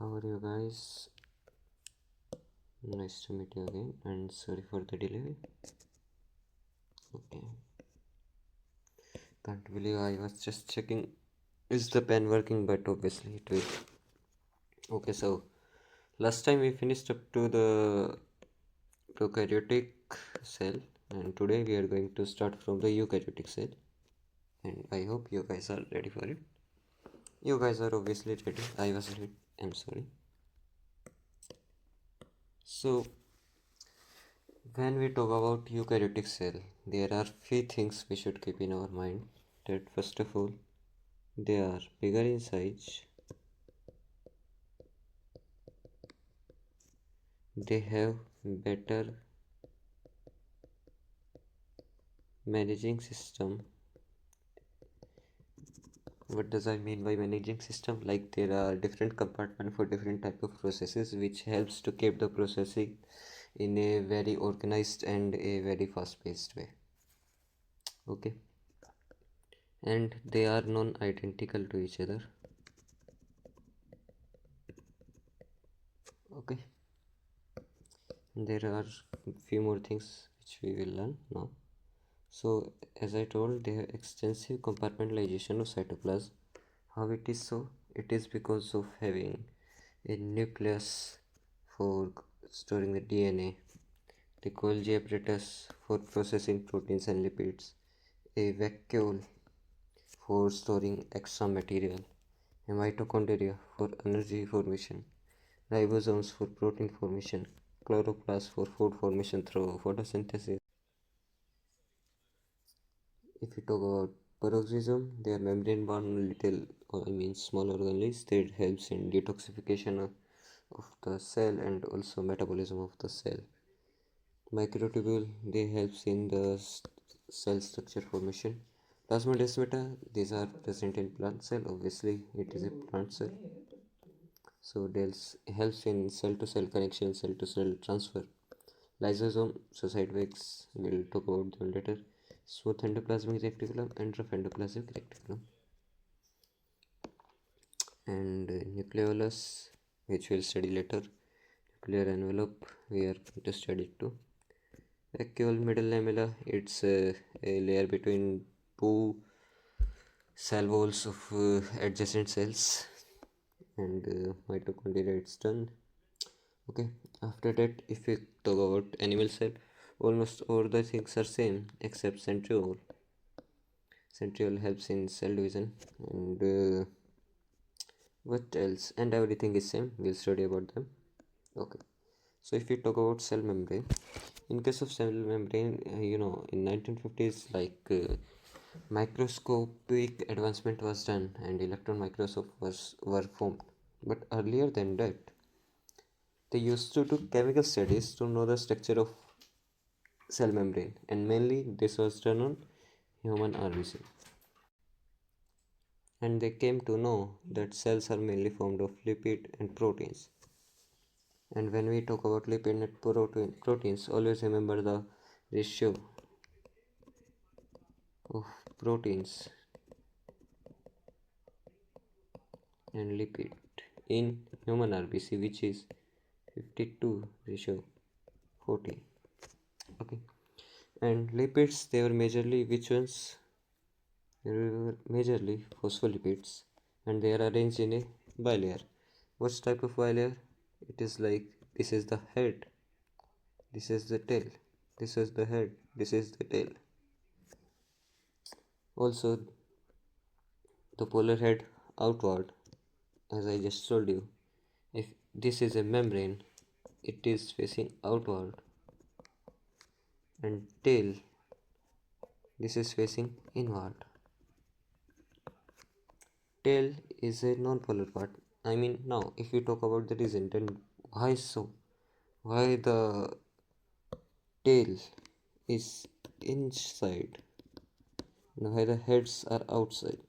How are you guys? Nice to meet you again and sorry for the delay. Okay. Can't believe I was just checking is the pen working, but obviously it will. Okay, so last time we finished up to the prokaryotic cell, and today we are going to start from the eukaryotic cell, and I hope you guys are ready for it. You guys are obviously ready. I was ready. I'm sorry. So when we talk about eukaryotic cell, there are few things we should keep in our mind. That first of all, they are bigger in size, they have better managing system. What does I mean by managing system? Like there are different compartments for different type of processes, which helps to keep the processing in a very organized and a very fast-paced way. Okay, and they are non-identical to each other. Okay, there are few more things which we will learn now. So as I told, they have extensive compartmentalization of cytoplasm. How it is so? It is because of having a nucleus for storing the DNA, the Golgi apparatus for processing proteins and lipids, a vacuole for storing extra material, a mitochondria for energy formation, ribosomes for protein formation, chloroplast for food formation through photosynthesis. If we talk about peroxisome, they are membrane-bound little, small organelles that helps in detoxification of the cell and also metabolism of the cell. Microtubule, they helps in the cell structure formation. Plasmodesmata, these are present in plant cell. Obviously, it is a plant cell. So it helps in cell-to-cell connection, cell-to-cell transfer. Lysosome, so sideways, we'll talk about them later. Smooth endoplasmic reticulum and rough endoplasmic reticulum. And nucleolus, which we'll study later. Nuclear envelope, we are going to study it too. Vacuole middle lamella, it's a layer between two cell walls of adjacent cells. And mitochondria, it's done. Okay, after that, if we talk about animal cell, almost all the things are same except centriole. Centriole helps in cell division, and what else? And everything is same. We'll study about them. Okay, so if we talk about cell membrane, in case of cell membrane, in 1950s, microscopic advancement was done and electron microscopes were formed. But earlier than that, they used to do chemical studies to know the structure of cell membrane, and mainly this was done on human RBC. And they came to know that cells are mainly formed of lipid and proteins. And when we talk about lipid and proteins, always remember the ratio of proteins and lipid in human RBC, which is 52 ratio 40. Okay, and lipids, they were majorly which ones? They were majorly phospholipids, and they are arranged in a bilayer. What type of bilayer? It is like this is the head, this is the tail, this is the head, this is the tail. Also, the polar head outward, as I just told you, if this is a membrane, it is facing outward, and tail, this is facing inward. Tail is a non-polar part. Now if we talk about the reason, then why so? Why the tail is inside and why the heads are outside?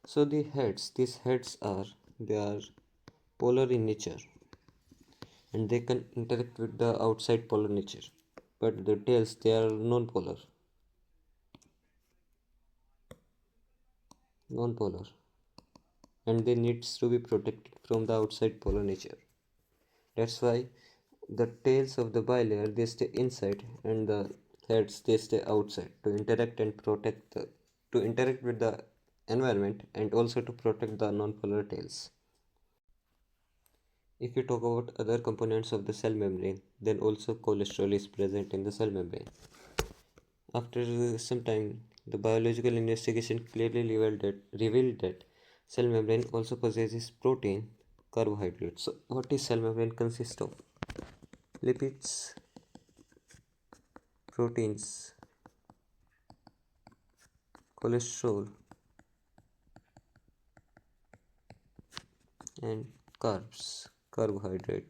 So these heads they are polar in nature, and they can interact with the outside polar nature, but the tails, they are non-polar, and they needs to be protected from the outside polar nature. That's why the tails of the bilayer they stay inside and the heads they stay outside to interact and protect the to interact with the environment and also to protect the non-polar tails. If you talk about other components of the cell membrane, then also cholesterol is present in the cell membrane. After some time, the biological investigation clearly revealed that cell membrane also possesses protein, carbohydrates. So, what is cell membrane consist of? Lipids, proteins, cholesterol, and carbs, carbohydrate.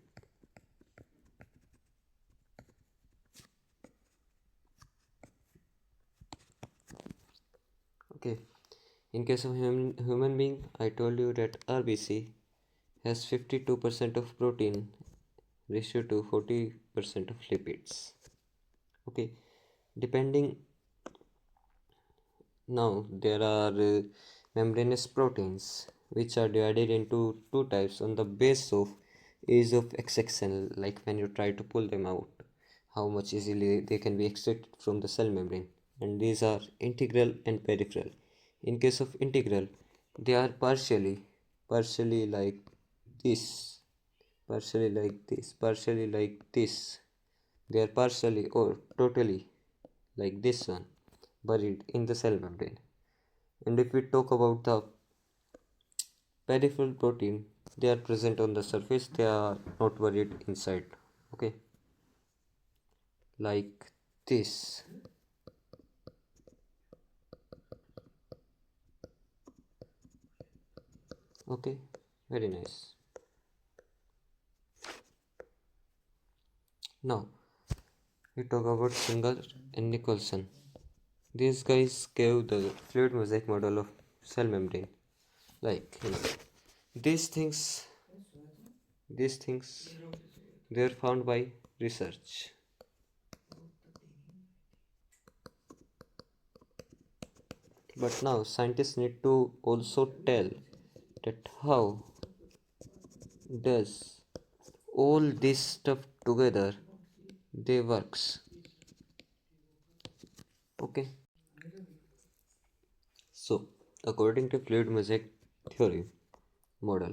Okay. In case of human being, I told you that RBC has 52% of protein ratio to 40% of lipids. Okay, depending now there are membranous proteins which are divided into two types on the base of ease of extraction, like when you try to pull them out, how much easily they can be extracted from the cell membrane, and these are integral and peripheral. In case of integral, they are partially like this, partially like this, partially like this. They are partially or totally like this one, buried in the cell membrane. And if we talk about the peripheral protein, they are present on the surface, they are not buried inside. Okay, like this. Okay, very nice. Now we talk about Singer and Nicholson. These guys gave the fluid mosaic model of cell membrane. Like, these things, these things, they are found by research. But now scientists need to also tell that how does all this stuff together they works. Okay, so according to fluid mosaic theory model,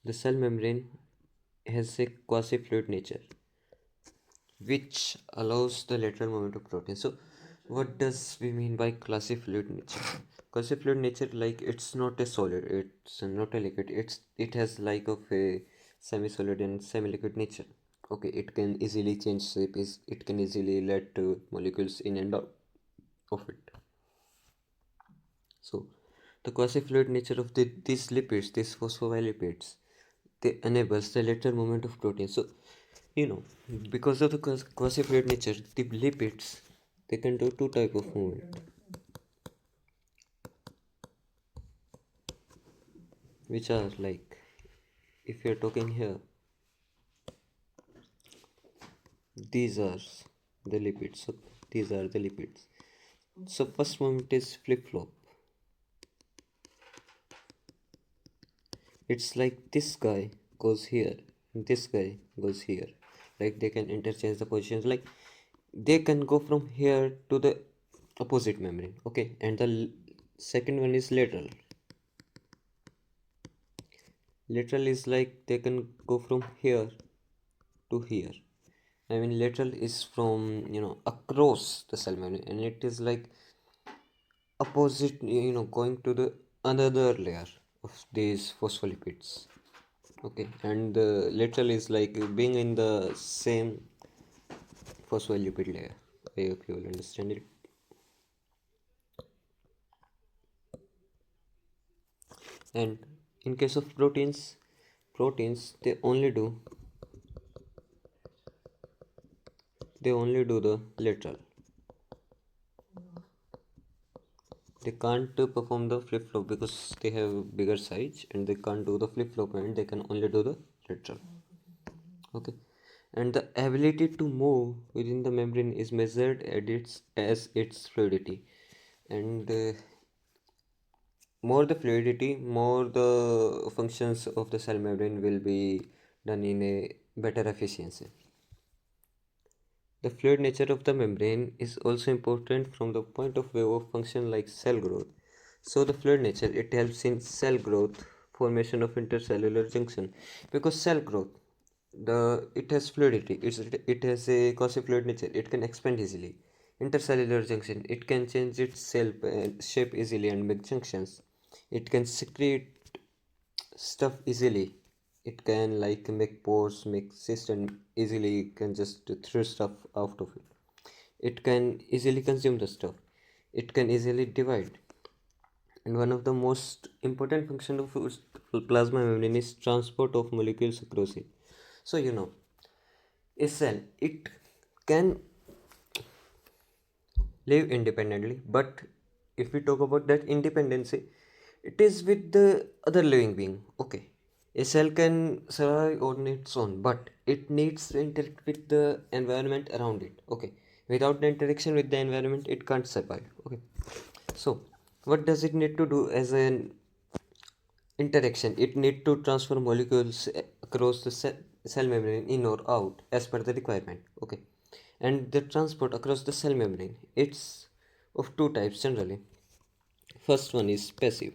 the cell membrane has a quasi fluid nature which allows the lateral movement of protein. So what does we mean by quasi fluid nature? Quasi fluid nature, like it's not a solid, it's not a liquid, it has like of a semi solid and semi liquid nature. Okay, it can easily change shape, it can easily let molecules in and out of it. So the quasi fluid nature of these lipids, these phospholipids, they enables the lateral movement of protein. So because of the quasi fluid nature, the lipids they can do two type of movement, which are like, if you're talking here, these are the lipids. So these are the lipids. So first movement is flip flop. It's like this guy goes here, this guy goes here. Like they can interchange the positions. Like they can go from here to the opposite membrane. Okay, and the second one is lateral. Lateral is like they can go from here to here. I mean, lateral is from across the cell membrane, and it is like opposite, going to the another layer of these phospholipids. Okay, and the lateral is like being in the same phospholipid layer. I hope you will understand it. And in case of proteins they only do the lateral. They can't perform the flip flop because they have bigger size, and they can't do the flip flop, and they can only do the lateral. Okay, and the ability to move within the membrane is measured as its fluidity, and more the fluidity, more the functions of the cell membrane will be done in a better efficiency. The fluid nature of the membrane is also important from the point of view of function like cell growth. So the fluid nature, it helps in cell growth, formation of intercellular junction, because cell growth, it has fluidity, it has a quasi fluid nature, it can expand easily. Intercellular junction, it can change its cell shape easily and make junctions. It can secrete stuff easily. It can like make pores, make cysts, and easily can just throw stuff out of it. It can easily consume the stuff. It can easily divide. And one of the most important function of plasma membrane is transport of molecules across it. So a cell, it can live independently, but if we talk about that independency, it is with the other living being. Okay, a cell can survive on its own, but it needs to interact with the environment around it. Okay, without the interaction with the environment, it can't survive. Okay, so what does it need to do as an interaction? It need to transfer molecules across the cell membrane in or out as per the requirement. Okay, and the transport across the cell membrane, it's of two types generally. First one is passive,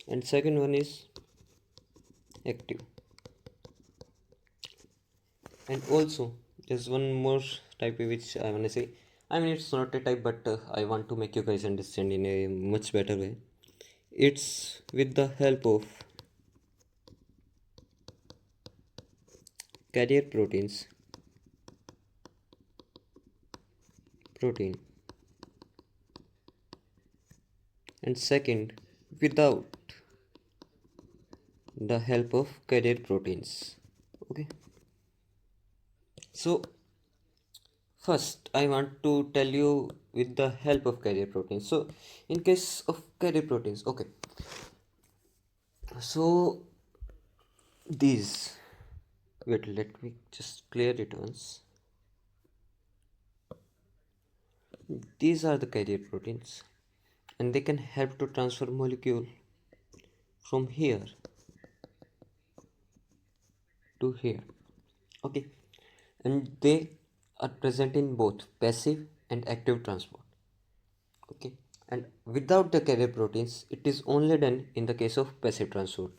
and second one is active. And also there's one more type which I want to say. I mean, it's not a type, but I want to make you guys understand in a much better way. It's with the help of carrier protein, and second, without the help of carrier proteins. Okay, so first I want to tell you with the help of carrier proteins. So in case of carrier proteins, okay, so these, wait, let me just clear it once. These are the carrier proteins, and they can help to transfer molecule from here to here. Okay, and they are present in both passive and active transport. Okay, and without the carrier proteins, it is only done in the case of passive transport.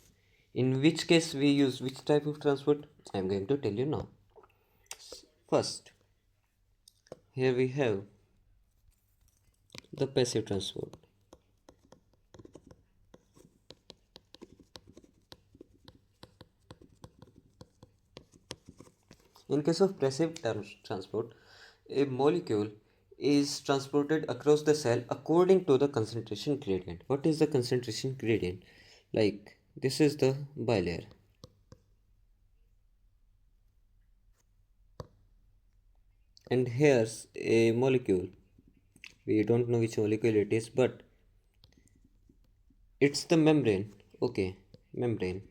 In which case we use which type of transport, I am going to tell you now. First, here we have the passive transport. In case of passive transport, a molecule is transported across the cell according to the concentration gradient. What is the concentration gradient? Like this is the bilayer, and here's a molecule. We don't know which molecule it is, but it's the membrane. Okay, membrane.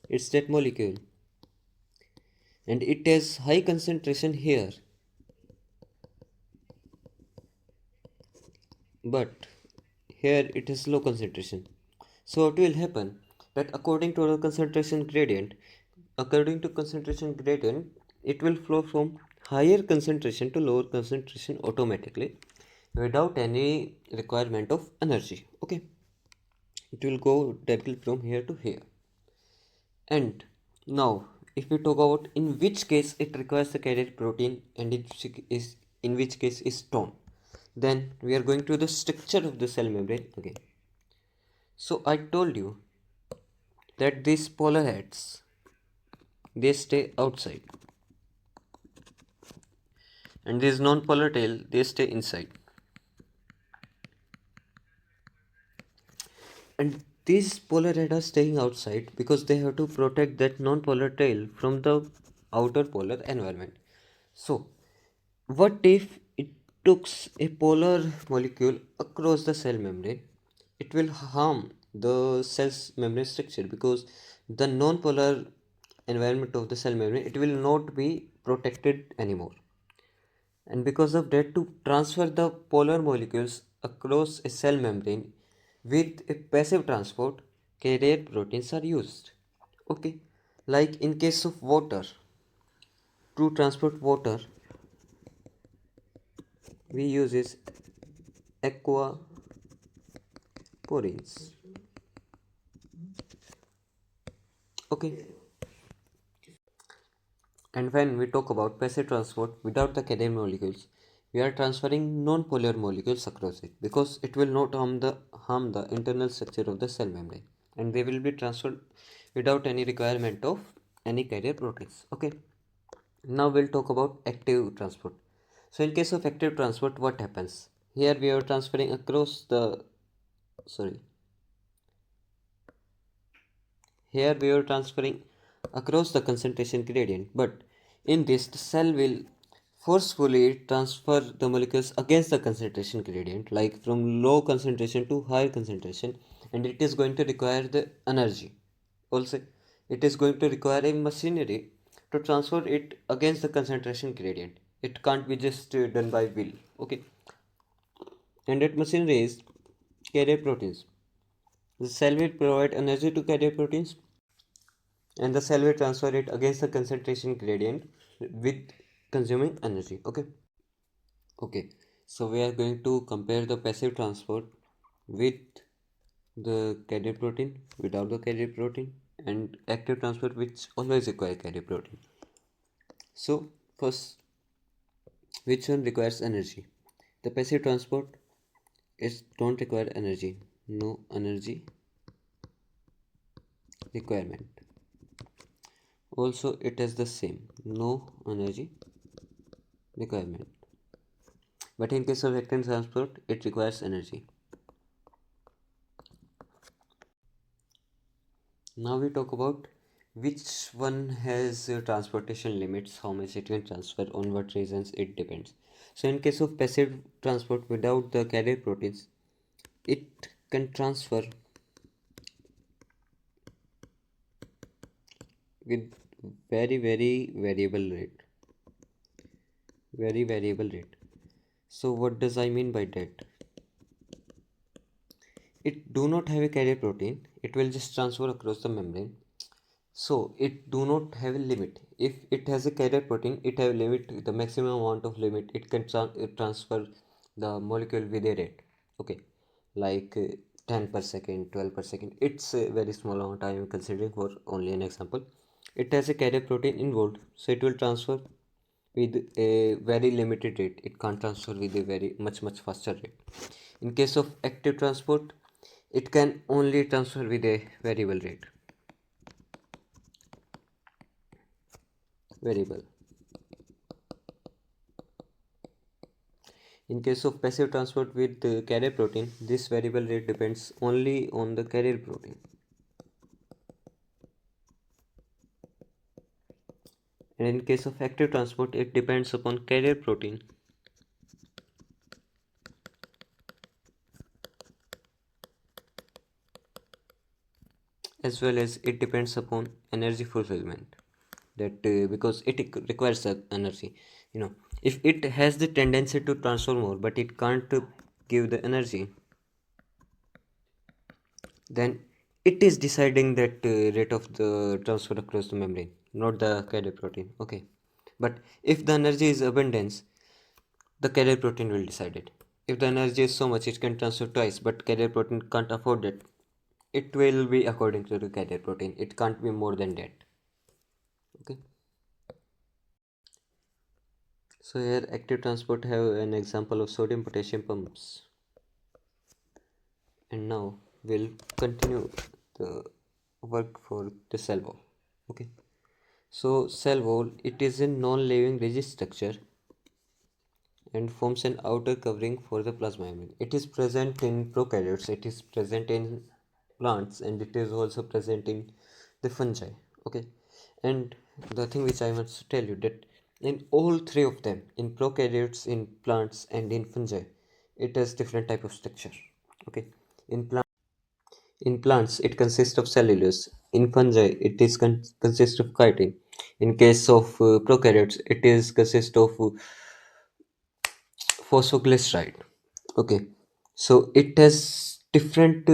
It's that molecule, and it has high concentration here, but here it is low concentration. So what will happen, that according to concentration gradient, it will flow from higher concentration to lower concentration automatically without any requirement of energy. Okay, it will go directly from here to here. And now, if we talk about in which case it requires the carrier protein and in which case is torn, then we are going to the structure of the cell membrane again. So I told you that these polar heads, they stay outside, and these non-polar tail, they stay inside. And these polar head are staying outside because they have to protect that non-polar tail from the outer polar environment. So what if it took a polar molecule across the cell membrane? It will harm the cell's membrane structure, because the non-polar environment of the cell membrane, it will not be protected anymore. And because of that, to transfer the polar molecules across a cell membrane with a passive transport, carrier proteins are used. Okay, like in case of water, to transport water, we use is aquaporins. Okay, and when we talk about passive transport without the carrier molecules, we are transferring non-polar molecules across it because it will not harm the internal structure of the cell membrane, and they will be transferred without any requirement of any carrier proteins. Okay, now we'll talk about active transport. So in case of active transport, what happens? Here we are transferring across the sorry. Here we are transferring across the concentration gradient, but in this the cell will forcefully transfer the molecules against the concentration gradient, like from low concentration to higher concentration, and it is going to require the energy. Also, it is going to require a machinery to transfer it against the concentration gradient. It can't be just done by will. Okay, and that machinery is carrier proteins. The cell will provide energy to carrier proteins and the cell will transfer it against the concentration gradient with consuming energy. Okay, so we are going to compare the passive transport with the carrier protein, without the carrier protein, and active transport which always require carrier protein. So first, which one requires energy? The passive transport is don't require energy, no energy requirement. Also it is the same, no energy requirement. But in case of active transport, it requires energy. Now we talk about which one has transportation limits, how much it can transfer, on what reasons it depends. So in case of passive transport without the carrier proteins, it can transfer with very variable rate. Very variable rate. So what does I mean by that? It do not have a carrier protein, it will just transfer across the membrane. So it do not have a limit. If it has a carrier protein, it have a limit, the maximum amount of limit it can transfer the molecule with a rate. Okay, like 10 per second, 12 per second. It's a very small amount I am considering for only an example. It has a carrier protein involved, so it will transfer with a very limited rate. It can't transfer with a very much faster rate. In case of active transport, it can only transfer with a variable rate. Variable. In case of passive transport with the carrier protein, this variable rate depends only on the carrier protein. And in case of active transport, it depends upon carrier protein as well as it depends upon energy fulfillment. That because it requires energy, if it has the tendency to transfer more but it can't give the energy, then it is deciding that rate of the transfer across the membrane, not the carrier protein. Okay, but if the energy is abundance, the carrier protein will decide it. If the energy is so much it can transfer twice, but carrier protein can't afford it, it will be according to the carrier protein. It can't be more than that. Okay. So here active transport have an example of sodium potassium pumps. And now we'll continue the work for the cell wall. Okay. So cell wall, it is a non-living rigid structure and forms an outer covering for the plasma membrane. It is present in prokaryotes, it is present in plants, and it is also present in the fungi. Okay, and the thing which I must tell you that in all three of them, in prokaryotes, in plants, and in fungi, it has different type of structure. Okay, in plants it consists of cellulose. In fungi it is consists of chitin. In case of prokaryotes, it is consist of phosphoglyceride. Okay, So it has different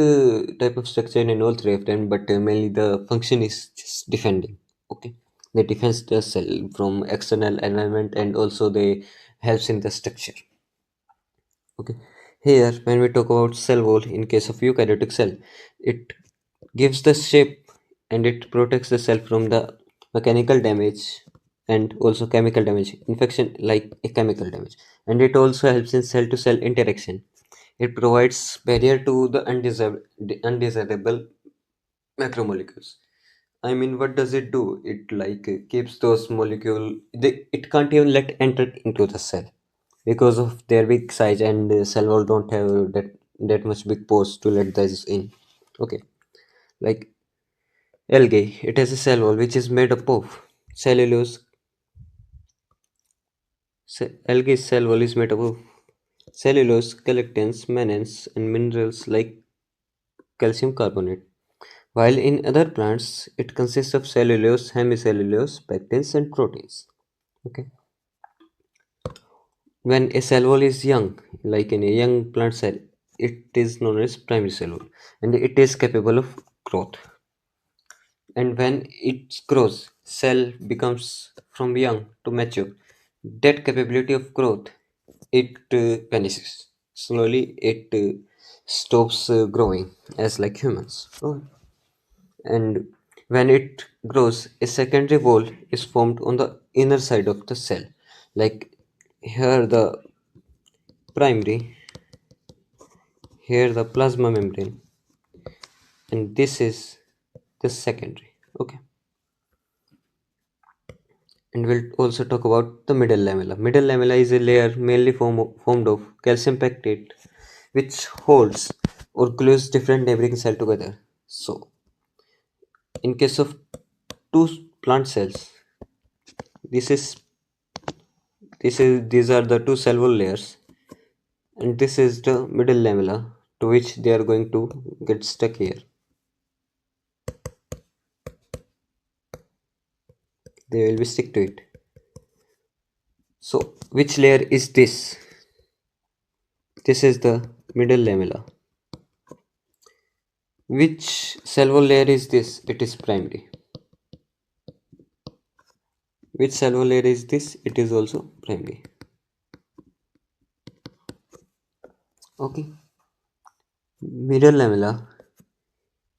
type of structure in all three of them, but mainly the function is just defending. Okay, they defends the cell from external environment, and also they helps in the structure. Okay, here when we talk about cell wall in case of eukaryotic cell, it gives the shape and it protects the cell from the mechanical damage and also chemical damage, infection like a chemical damage. And it also helps in cell to cell interaction. It provides barrier to the undesirable macromolecules. I mean, what does it do? It like keeps those molecule, it can't even let enter into the cell because of their big size, and cell wall don't have that much big pores to let this in. Okay, like algae, it has a cell wall which is made up of cellulose. Algae cell wall is made up of cellulose, colectins, mannans, and minerals like calcium carbonate. While in other plants, it consists of cellulose, hemicellulose, pectins, and proteins. Okay. When a cell wall is young, like in a young plant cell, it is known as primary cell wall, and it is capable of growth. And when it grows, cell becomes from young to mature. That capability of growth, it vanishes. Slowly, it stops growing as like humans. Oh. And when it grows, a secondary wall is formed on the inner side of the cell. Like here the primary, here the plasma membrane, and this is the secondary. Okay. And we'll also talk about the middle lamella. Middle lamella is a layer mainly formed of calcium pectate, which holds or glues different neighboring cells together. So, in case of two plant cells, this is these are the two cell wall layers, and this is the middle lamella to which they are going to get stuck here. They will be stick to it. So, which layer is this? This is the middle lamella. Which cell wall layer is this? It is primary. Which cell wall layer is this? It is also primary. Okay. Middle lamella.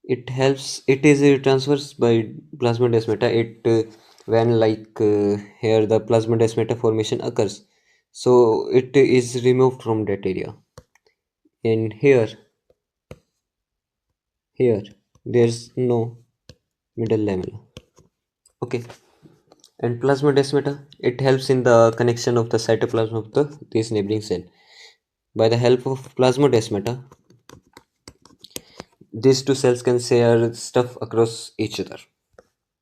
It helps. It is transfers by plasmodesmata. It when like here the plasmodesmata formation occurs, so it is removed from that area. And here there's no middle lamella. Okay. And plasmodesmata, it helps in the connection of the cytoplasm of the this neighboring cell. By the help of plasmodesmata, these two cells can share stuff across each other.